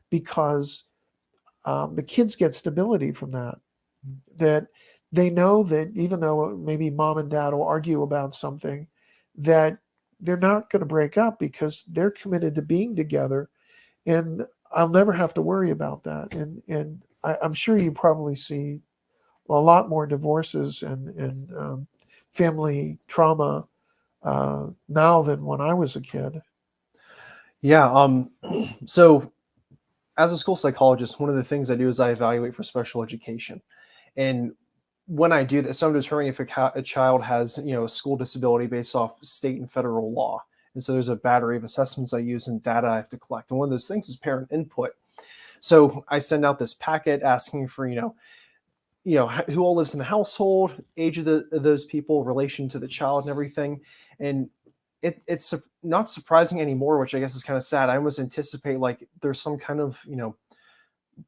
because the kids get stability from that. That they know that even though maybe mom and dad will argue about something, that they're not going to break up, because they're committed to being together, and I'll never have to worry about that. And I'm sure you probably see a lot more divorces and family trauma now than when I was a kid. Yeah. So as a school psychologist, one of the things I do is I evaluate for special education. And when I do this, so I'm determining if a child has, a school disability based off state and federal law. And so there's a battery of assessments I use and data I have to collect. And one of those things is parent input. So I send out this packet asking for, who all lives in the household, age of those people, relation to the child and everything. And it's not surprising anymore, which I guess is kind of sad. I almost anticipate like there's some kind of,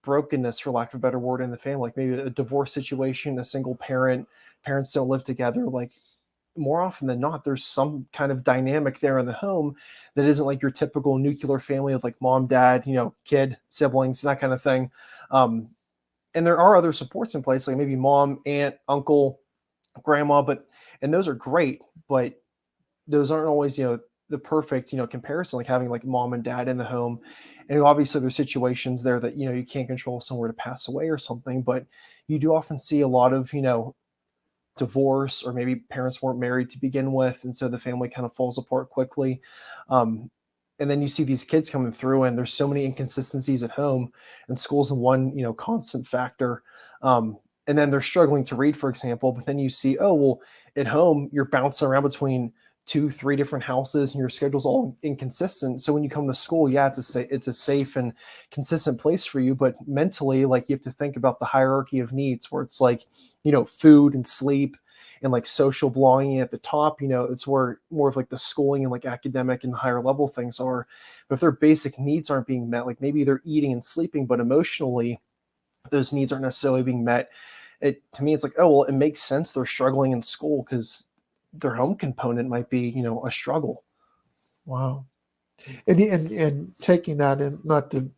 brokenness, for lack of a better word, in the family, like maybe a divorce situation, a single parents don't live together. Like more often than not, there's some kind of dynamic there in the home that isn't like your typical nuclear family of like mom, dad, kid, siblings, that kind of thing. And there are other supports in place, like maybe mom, aunt, uncle, grandma, and those are great, but those aren't always, the perfect, comparison, like having like mom and dad in the home. And obviously there's situations there that, you can't control somewhere to pass away or something, but you do often see a lot of, divorce, or maybe parents weren't married to begin with. And so the family kind of falls apart quickly. And then you see these kids coming through and there's so many inconsistencies at home, and school's one, constant factor. And then they're struggling to read, for example, but then you see, oh, well, at home, you're bouncing around between 2-3 different houses and your schedule's all inconsistent. So when you come to school, yeah, it's a safe and consistent place for you, but mentally, like, you have to think about the hierarchy of needs, where it's like, food and sleep and like social belonging at the top. It's where more of like the schooling and like academic and higher level things are. But if their basic needs aren't being met, like maybe they're eating and sleeping, but emotionally those needs aren't necessarily being met, to me, it's like, oh, well, it makes sense they're struggling in school because their home component might be, a struggle. Wow. And taking that, and not to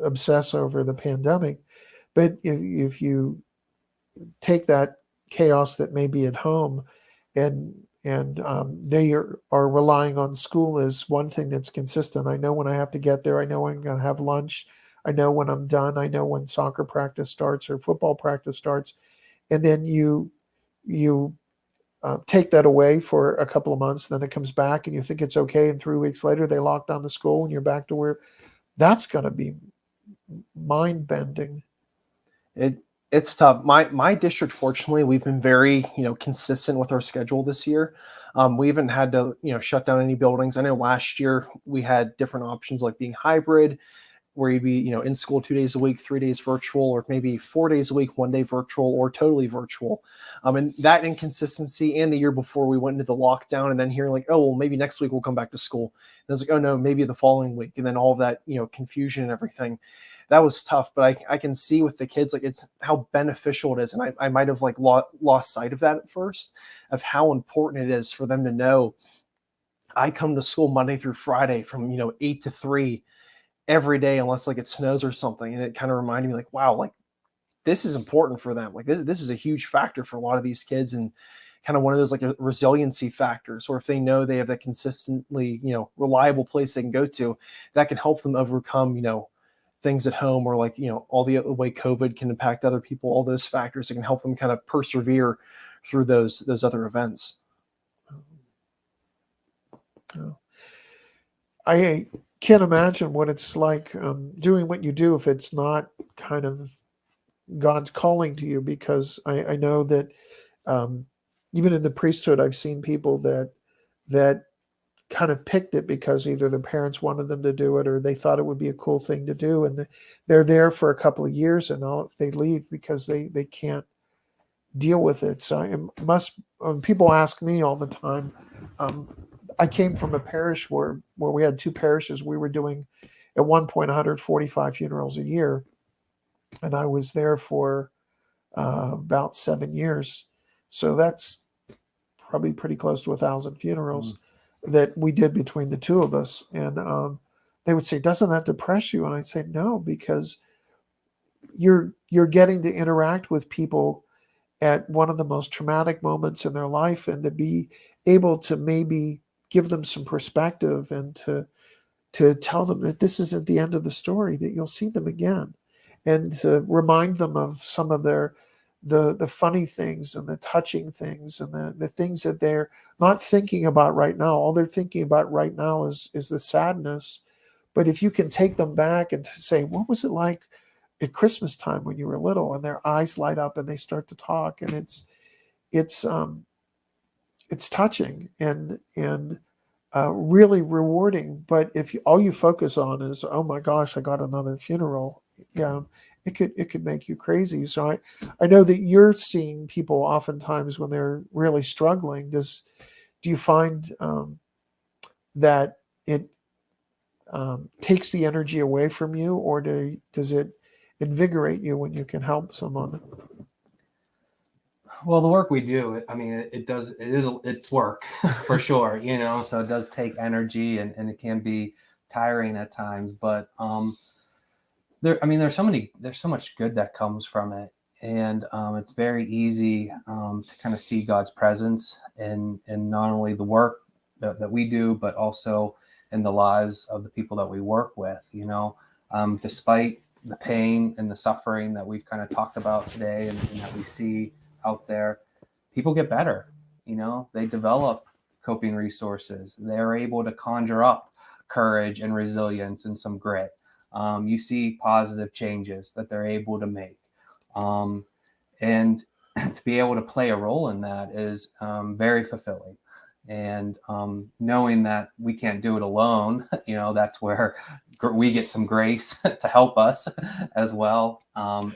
obsess over the pandemic, but if you take that chaos that may be at home, and they are relying on school as one thing that's consistent. I know when I have to get there. I know when I'm going to have lunch. I know when I'm done. I know when soccer practice starts or football practice starts. And then you take that away for a couple of months, then it comes back and you think it's okay. And 3 weeks later, they lock down the school and you're back to where. That's going to be mind bending. It's tough. My district, fortunately, we've been very, consistent with our schedule this year. We haven't had to, shut down any buildings. I know last year we had different options, like being hybrid, where you'd be, in school 2 days a week, 3 days virtual, or maybe 4 days a week, 1 day virtual, or totally virtual. And that inconsistency, and the year before we went into the lockdown, and then hearing like, oh, well, maybe next week we'll come back to school. And it's like, oh no, maybe the following week. And then all of that, confusion and everything. That was tough, but I can see with the kids, like, it's how beneficial it is. And I might have like lost sight of that at first, of how important it is for them to know, I come to school Monday through Friday from, 8 to 3 every day, unless like it snows or something. And it kind of reminded me like, wow, like this is important for them. Like this is a huge factor for a lot of these kids, and kind of one of those like resiliency factors, or if they know they have that consistently, reliable place they can go to, that can help them overcome, things at home, or like, all the way COVID can impact other people, all those factors that can help them kind of persevere through those other events. I can't imagine what it's like doing what you do if it's not kind of God's calling to you, because I know that even in the priesthood, I've seen people that kind of picked it because either their parents wanted them to do it or they thought it would be a cool thing to do, and they're there for a couple of years and they leave because they can't deal with it. So it must. People ask me all the time. I came from a parish where we had 2 parishes. We were doing at one point 145 funerals a year, and I was there for about 7 years. So that's probably pretty close to 1,000 funerals that we did between the two of us. And they would say, "Doesn't that depress you?" And I'd say, "No, because you're getting to interact with people at one of the most traumatic moments in their life, and to be able to maybe give them some perspective, and to tell them that this isn't the end of the story, that you'll see them again, and to remind them of some of the funny things and the touching things and the things that they're not thinking about right now. All they're thinking about right now is the sadness. But if you can take them back and to say, what was it like at Christmas time when you were little?" And their eyes light up and they start to talk, and it's touching and really rewarding. But if all you focus on is, "Oh my gosh, I got another funeral," it could make you crazy. So I know that you're seeing people oftentimes when they're really struggling. Do you find that it takes the energy away from you, or does it invigorate you when you can help someone? Well, the work we do, I mean, it's work for sure, so it does take energy, and it can be tiring at times, but there's so much good that comes from it. And it's very easy to kind of see God's presence in not only the work that we do, but also in the lives of the people that we work with, despite the pain and the suffering that we've kind of talked about today, and that we see out there, people get better. They develop coping resources. They're able to conjure up courage and resilience and some grit. You see positive changes that they're able to make. And to be able to play a role in that is very fulfilling. And knowing that we can't do it alone, that's where we get some grace to help us as well,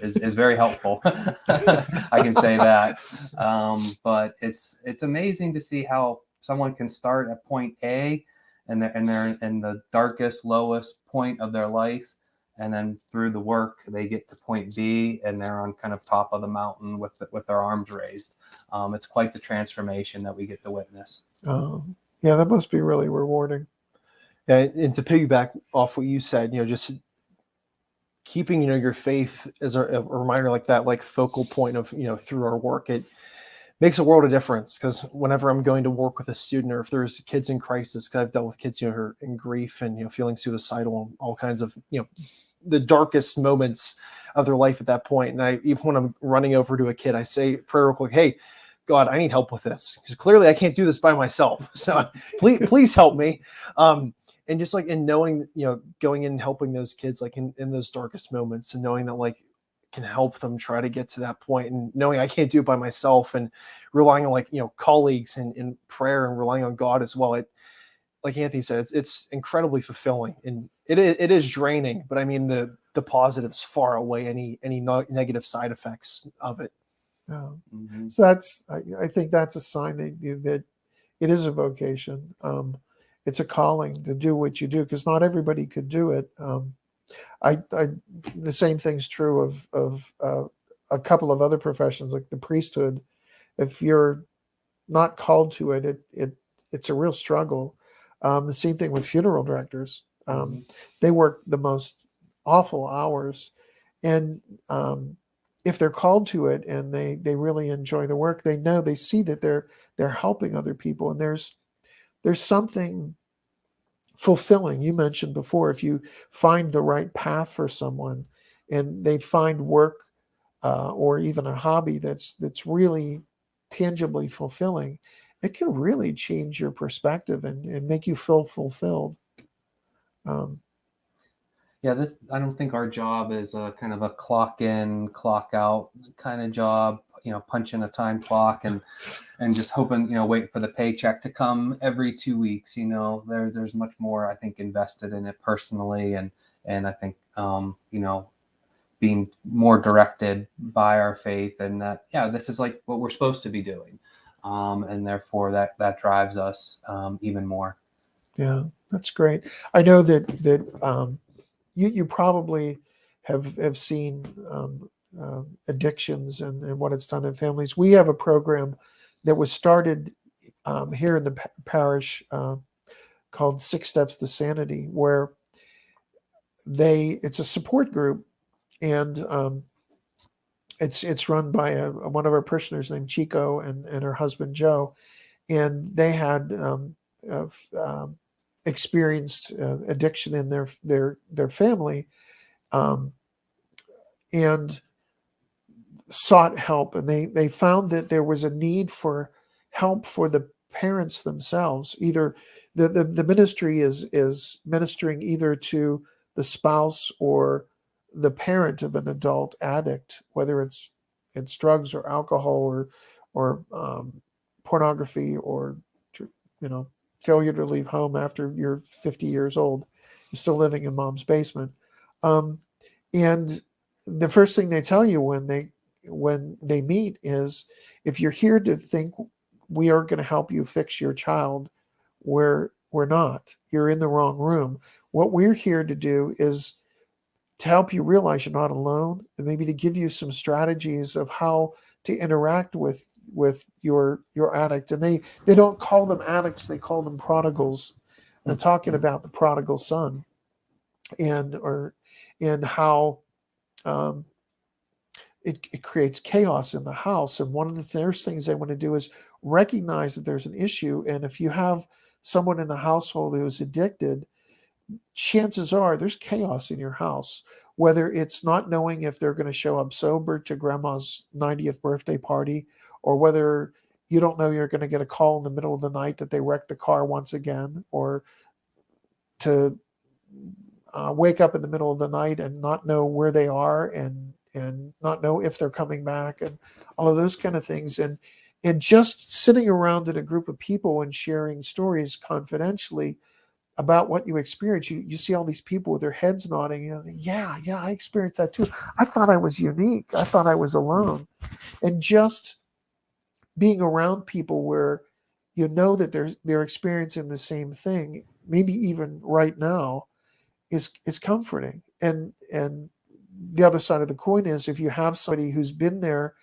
is very helpful. I can say that. But it's amazing to see how someone can start at point A, and they're in the darkest, lowest point of their life, and then through the work they get to point B, and they're on kind of top of the mountain with their arms raised. It's quite the transformation that we get to witness. Yeah, that must be really rewarding. Yeah, and to piggyback off what you said, just keeping your faith as a reminder like that, like focal point of through our work, it makes a world of difference. Because whenever I'm going to work with a student, or if there's kids in crisis, because I've dealt with kids who are in grief and feeling suicidal, and all kinds of the darkest moments of their life at that point. And even when I'm running over to a kid, I say prayer real quick, hey, God, I need help with this, because clearly I can't do this by myself. So please help me. And just like in knowing, going in and helping those kids, like in those darkest moments, and knowing that like can help them try to get to that point, and knowing I can't do it by myself, and relying on colleagues and prayer, and relying on God as well. It, like Anthony said, it's incredibly fulfilling, and it is draining, but I mean the positives far outweigh any negative side effects of it. Mm-hmm. So I think that's a sign that it is a vocation. It's a calling to do what you do, because not everybody could do it. The same thing's true of a couple of other professions, like the priesthood. If you're not called to it, it's a real struggle. The same thing with funeral directors. They work the most awful hours, and if they're called to it and they really enjoy the work, they see that they're helping other people, and there's something fulfilling. You mentioned before, if you find the right path for someone and they find work or even a hobby that's really tangibly fulfilling, it can really change your perspective and make you feel fulfilled. I don't think our job is a kind of a clock in, clock out kind of job, punching a time clock and just hoping, wait for the paycheck to come every 2 weeks. There's much more, I think, invested in it personally. And I think, being more directed by our faith, and that, this is like what we're supposed to be doing. And therefore that drives us even more. Yeah, that's great. I know that you probably have seen addictions and what it's done in families. We have a program that was started here in the parish called 6 Steps to Sanity, where it's a support group, and it's run by one of our parishioners named Chico and her husband Joe, and they had experienced addiction in their family, and sought help, and they found that there was a need for help for the parents themselves. Either the ministry is ministering either to the spouse or the parent of an adult addict, whether it's drugs or alcohol or pornography, or failure to leave home after you're 50 years old, you're still living in mom's basement. And the first thing they tell you when they meet is, if you're here to think we are going to help you fix your child, we're not. You're in the wrong room. What we're here to do is to help you realize you're not alone, and maybe to give you some strategies of how to interact with your addict. And they don't call them addicts, they call them prodigals. And talking about the prodigal son and how it creates chaos in the house. And one of the first things they want to do is recognize that there's an issue. And if you have someone in the household who is addicted, chances are there's chaos in your house, whether it's not knowing if they're going to show up sober to grandma's 90th birthday party, or whether you don't know you're going to get a call in the middle of the night that they wrecked the car once again, or to wake up in the middle of the night and not know where they are and not know if they're coming back, and all of those kind of things. And just sitting around in a group of people and sharing stories confidentially about what you experience, you see all these people with their heads nodding. You know, yeah, I experienced that too. I thought I was unique. I thought I was alone. And just being around people where you know that they're experiencing the same thing, maybe even right now, is comforting. And the other side of the coin is, if you have somebody who's been there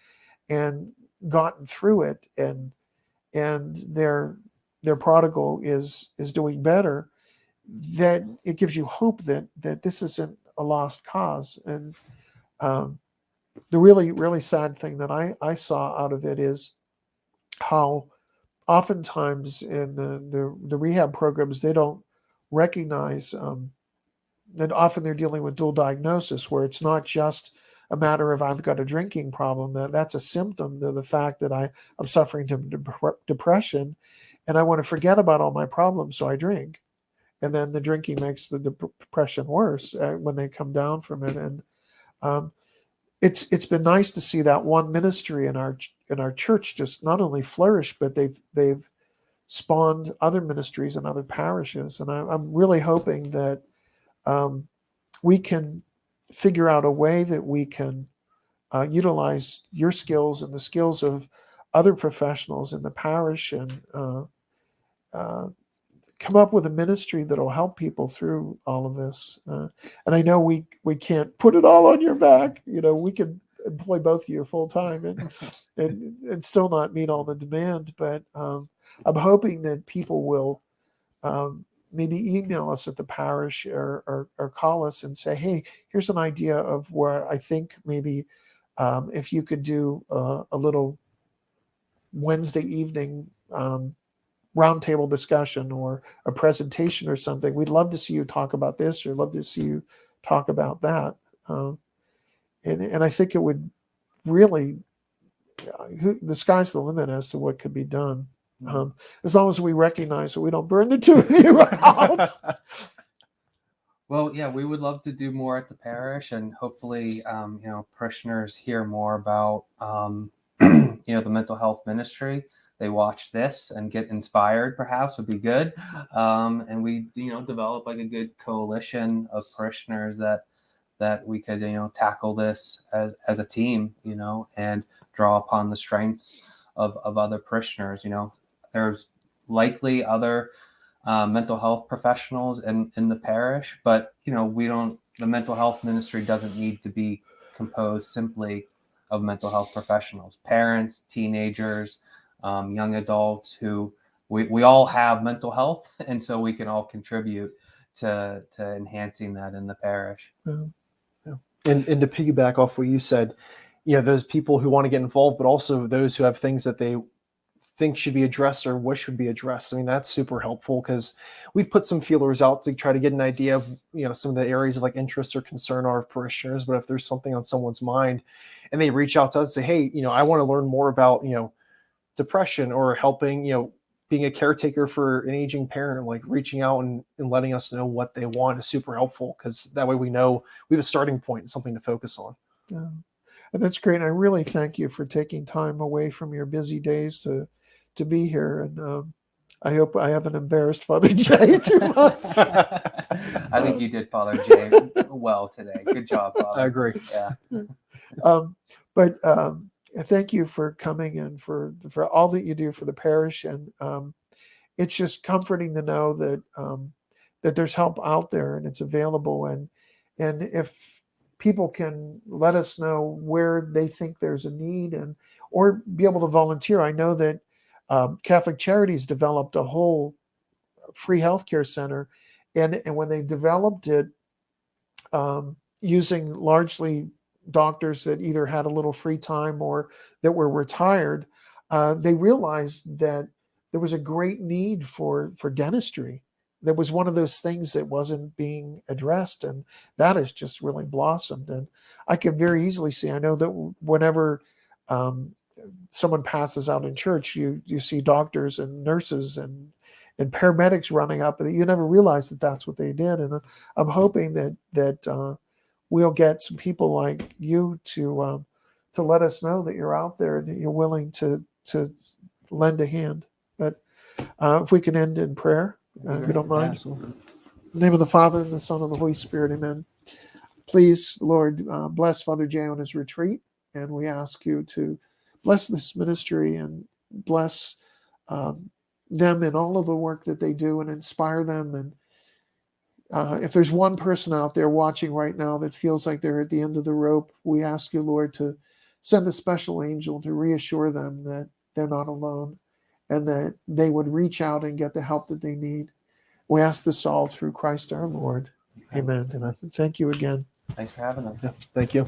and gotten through it, and their prodigal is doing better, that it gives you hope that this isn't a lost cause. And the really sad thing that I saw out of it is how oftentimes in the rehab programs, they don't recognize that often they're dealing with dual diagnosis, where it's not just a matter of I've got a drinking problem. That's a symptom of the fact that I'm suffering from depression, and I want to forget about all my problems, so I drink. And then the drinking makes the depression worse when they come down from it. And it's been nice to see that one ministry in our church just not only flourish, but they've spawned other ministries in other parishes. And I'm really hoping that we can figure out a way that we can utilize your skills and the skills of other professionals in the parish, and come up with a ministry that will help people through all of this. And I know we can't put it all on your back. You know, we could employ both of you full time and still not meet all the demand. But I'm hoping that people will maybe email us at the parish or call us and say, hey, here's an idea of where I think maybe if you could do a little Wednesday evening roundtable discussion or a presentation or something. We'd love to see you talk about this, or love to see you talk about that. And I think it would really, the sky's the limit as to what could be done. As long as we recognize that we don't burn the two of you out. Well, yeah, we would love to do more at the parish, and hopefully, parishioners hear more about, the mental health ministry. They watch this and get inspired, perhaps, would be good. And we, develop like a good coalition of parishioners that we could, tackle this as a team, and draw upon the strengths of other parishioners. There's likely other mental health professionals in the parish, but the mental health ministry doesn't need to be composed simply of mental health professionals. Parents, teenagers, young adults who we all have mental health, and so we can all contribute to enhancing that in the parish. Yeah. And to piggyback off what you said, those people who want to get involved, but also those who have things that they think should be addressed or wish would be addressed. I mean, that's super helpful, because we've put some feelers out to try to get an idea of, some of the areas of like interest or concern are of parishioners. But if there's something on someone's mind and they reach out to us and say, hey, I want to learn more about, depression, or helping, being a caretaker for an aging parent, like reaching out and letting us know what they want is super helpful, because that way we know we have a starting point and something to focus on. Yeah. And that's great. I really thank you for taking time away from your busy days to be here. And I hope I haven't embarrassed Father Jay too much. I think you did, Father Jay, well today. Good job, Father. I agree. Yeah. But thank you for coming and for all that you do for the parish. And it's just comforting to know that that there's help out there and it's available. And if people can let us know where they think there's a need, or be able to volunteer. I know that Catholic Charities developed a whole free healthcare center, and when they developed it, using largely doctors that either had a little free time or that were retired, they realized that there was a great need for dentistry. That was one of those things that wasn't being addressed, and that has just really blossomed. And I can very easily see, I know that whenever someone passes out in church, you see doctors and nurses and paramedics running up, and you never realize that that's what they did. And I'm hoping that we'll get some people like you to let us know that you're out there and that you're willing to lend a hand. But if we can end in prayer, if you don't mind. Absolutely. In the name of the Father, and the Son, and the Holy Spirit, amen. Please, Lord, bless Father Jay on his retreat, and we ask you to bless this ministry and bless them in all of the work that they do, and inspire them. And if there's one person out there watching right now that feels like they're at the end of the rope, we ask you, Lord, to send a special angel to reassure them that they're not alone, and that they would reach out and get the help that they need. We ask this all through Christ our Lord. Amen. Amen. Thank you again. Thanks for having us. Yeah, thank you.